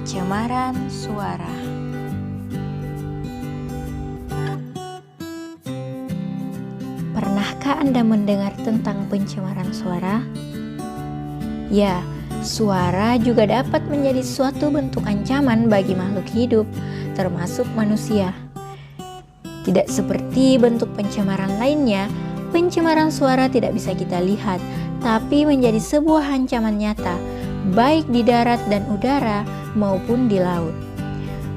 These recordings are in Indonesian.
Pencemaran suara. Pernahkah Anda mendengar tentang pencemaran suara? Ya, suara juga dapat menjadi suatu bentuk ancaman bagi makhluk hidup, termasuk manusia. Tidak seperti bentuk pencemaran lainnya, pencemaran suara tidak bisa kita lihat, tapi menjadi sebuah ancaman nyata, baik di darat dan udara maupun di laut.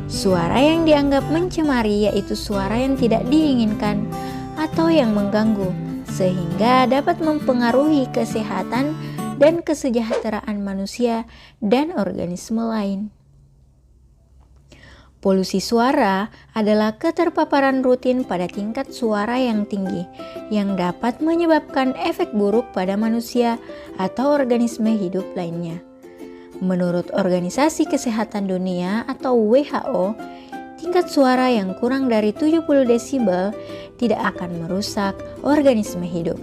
Suara yang dianggap mencemari yaitu suara yang tidak diinginkan atau yang mengganggu, sehingga dapat mempengaruhi kesehatan dan kesejahteraan manusia dan organisme lain. Polusi suara adalah keterpaparan rutin pada tingkat suara yang tinggi yang dapat menyebabkan efek buruk pada manusia atau organisme hidup lainnya. Menurut Organisasi Kesehatan Dunia atau WHO, tingkat suara yang kurang dari 70 desibel tidak akan merusak organisme hidup,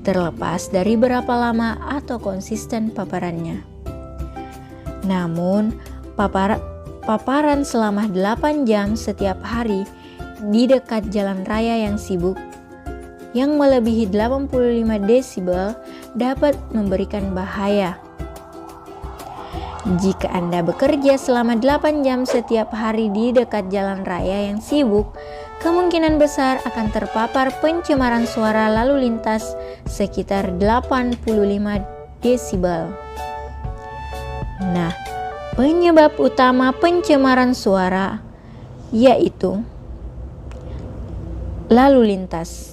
terlepas dari berapa lama atau konsisten paparannya. Namun, paparan selama 8 jam setiap hari di dekat jalan raya yang sibuk yang melebihi 85 desibel dapat memberikan bahaya. Jika Anda bekerja selama 8 jam setiap hari di dekat jalan raya yang sibuk, kemungkinan besar akan terpapar pencemaran suara lalu lintas sekitar 85 desibel. Nah, penyebab utama pencemaran suara yaitu lalu lintas.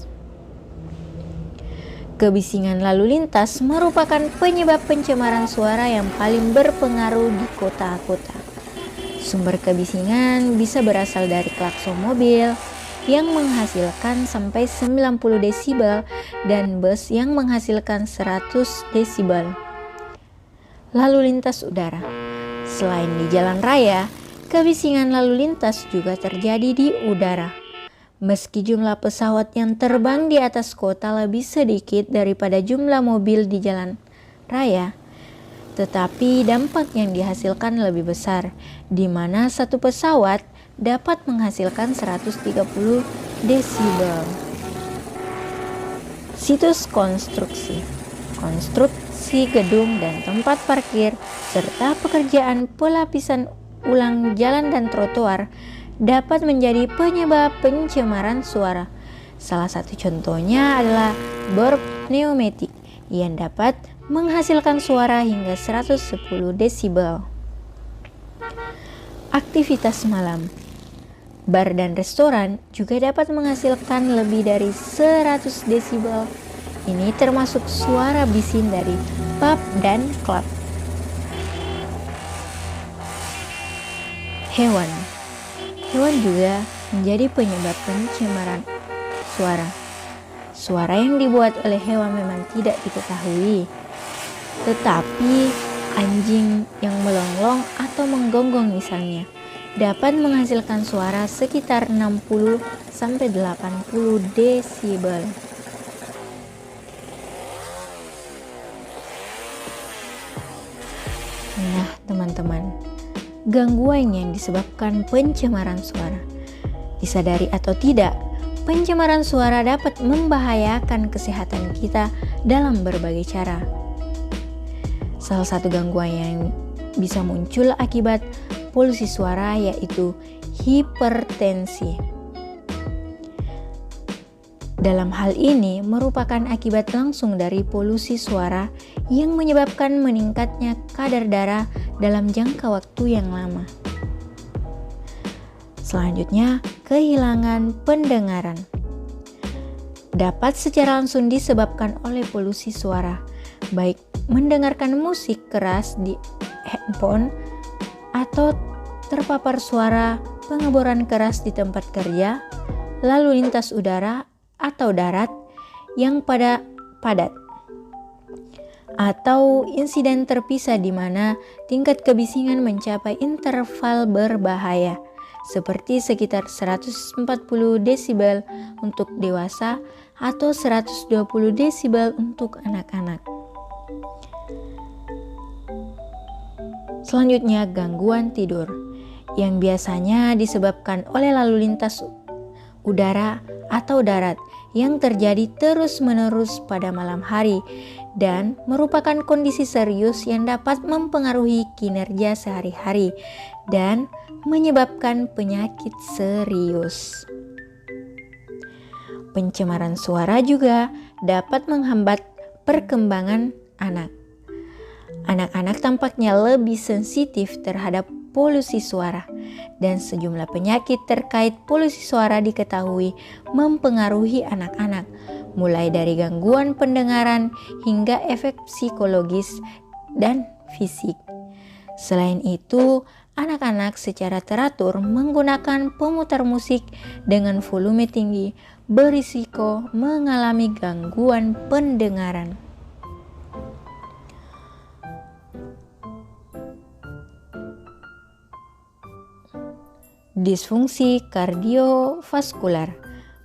Kebisingan lalu lintas merupakan penyebab pencemaran suara yang paling berpengaruh di kota-kota. Sumber kebisingan bisa berasal dari klakson mobil yang menghasilkan sampai 90 desibel dan bus yang menghasilkan 100 desibel. Lalu lintas udara. Selain di jalan raya, kebisingan lalu lintas juga terjadi di udara. Meski jumlah pesawat yang terbang di atas kota lebih sedikit daripada jumlah mobil di jalan raya, tetapi dampak yang dihasilkan lebih besar, di mana satu pesawat dapat menghasilkan 130 desibel. Situs konstruksi gedung dan tempat parkir, serta pekerjaan pelapisan ulang jalan dan trotoar dapat menjadi penyebab pencemaran suara. Salah satu contohnya adalah bor pneumatik yang dapat menghasilkan suara hingga 110 desibel. Aktivitas malam. Bar dan restoran juga dapat menghasilkan lebih dari 100 desibel. Ini termasuk suara bising dari pub dan klub. Hewan juga menjadi penyebab pencemaran suara. Suara yang dibuat oleh hewan memang tidak diketahui, tetapi anjing yang melonglong atau menggonggong misalnya dapat menghasilkan suara sekitar 60-80 desibel. Nah, teman-teman, gangguan yang disebabkan pencemaran suara. Disadari atau tidak, pencemaran suara dapat membahayakan kesehatan kita dalam berbagai cara. Salah satu gangguan yang bisa muncul akibat polusi suara yaitu hipertensi. Dalam hal ini merupakan akibat langsung dari polusi suara yang menyebabkan meningkatnya kadar darah dalam jangka waktu yang lama. Selanjutnya, kehilangan pendengaran dapat secara langsung disebabkan oleh polusi suara, baik mendengarkan musik keras di handphone atau terpapar suara pengeboran keras di tempat kerja, lalu lintas udara atau darat yang padat, atau insiden terpisah di mana tingkat kebisingan mencapai interval berbahaya, seperti sekitar 140 desibel untuk dewasa atau 120 desibel untuk anak-anak. Selanjutnya, gangguan tidur yang biasanya disebabkan oleh lalu lintas udara atau darat yang terjadi terus-menerus pada malam hari dan merupakan kondisi serius yang dapat mempengaruhi kinerja sehari-hari dan menyebabkan penyakit serius. Pencemaran suara juga dapat menghambat perkembangan anak. Anak-anak tampaknya lebih sensitif terhadap polusi suara, dan sejumlah penyakit terkait polusi suara diketahui mempengaruhi anak-anak, mulai dari gangguan pendengaran hingga efek psikologis dan fisik. Selain itu, anak-anak secara teratur menggunakan pemutar musik dengan volume tinggi berisiko mengalami gangguan pendengaran. Disfungsi kardiovaskular,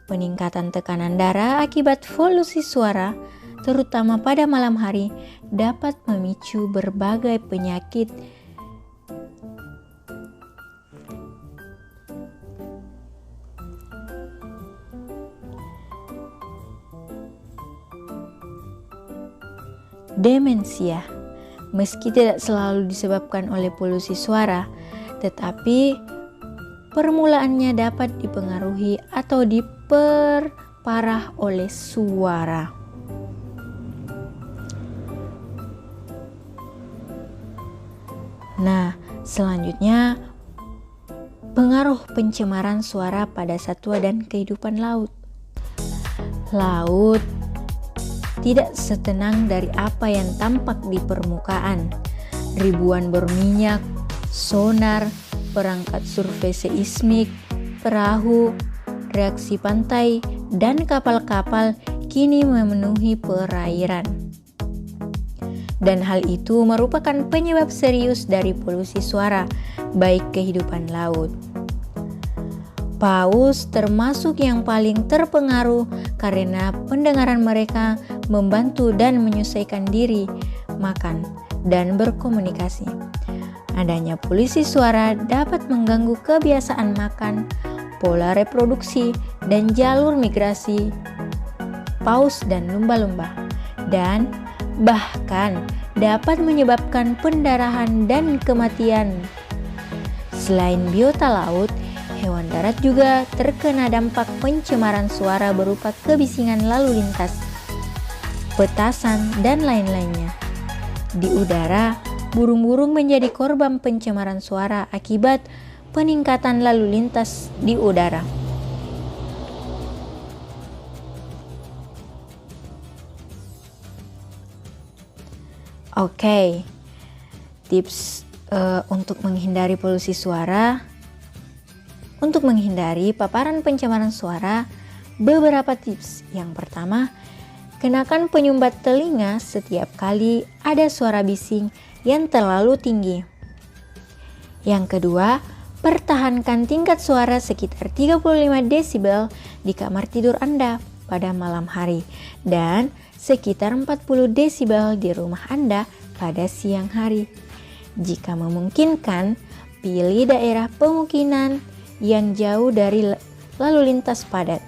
peningkatan tekanan darah akibat polusi suara, terutama pada malam hari, dapat memicu berbagai penyakit demensia. Meski tidak selalu disebabkan oleh polusi suara, tetapi permulaannya dapat dipengaruhi atau diperparah oleh suara. Nah, selanjutnya pengaruh pencemaran suara pada satwa dan kehidupan laut. Laut tidak setenang dari apa yang tampak di permukaan. Ribuan berminyak, sonar, perangkat survei seismik, perahu, reaksi pantai, dan kapal-kapal kini memenuhi perairan. Dan hal itu merupakan penyebab serius dari polusi suara, baik kehidupan laut. Paus termasuk yang paling terpengaruh karena pendengaran mereka membantu dan menyesuaikan diri, makan, dan berkomunikasi. Adanya polusi suara dapat mengganggu kebiasaan makan, pola reproduksi, dan jalur migrasi paus dan lumba-lumba, dan bahkan dapat menyebabkan pendarahan dan kematian. Selain biota laut, hewan darat juga terkena dampak pencemaran suara berupa kebisingan lalu lintas, petasan, dan lain-lainnya. Di udara, burung-burung menjadi korban pencemaran suara akibat peningkatan lalu lintas di udara. Oke, tips untuk menghindari polusi suara. Untuk menghindari paparan pencemaran suara, beberapa tips. Yang pertama, kenakan penyumbat telinga setiap kali ada suara bising yang terlalu tinggi. Yang kedua, pertahankan tingkat suara sekitar 35 desibel di kamar tidur Anda pada malam hari dan sekitar 40 desibel di rumah Anda pada siang hari. Jika memungkinkan, pilih daerah pemukiman yang jauh dari lalu lintas padat.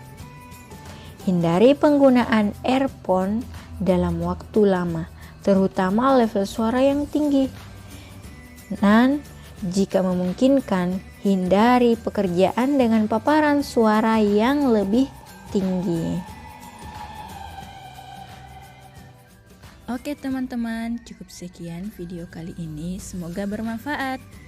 Hindari penggunaan earphone dalam waktu lama, terutama level suara yang tinggi. Dan jika memungkinkan, hindari pekerjaan dengan paparan suara yang lebih tinggi. Oke teman-teman, cukup sekian video kali ini. Semoga bermanfaat.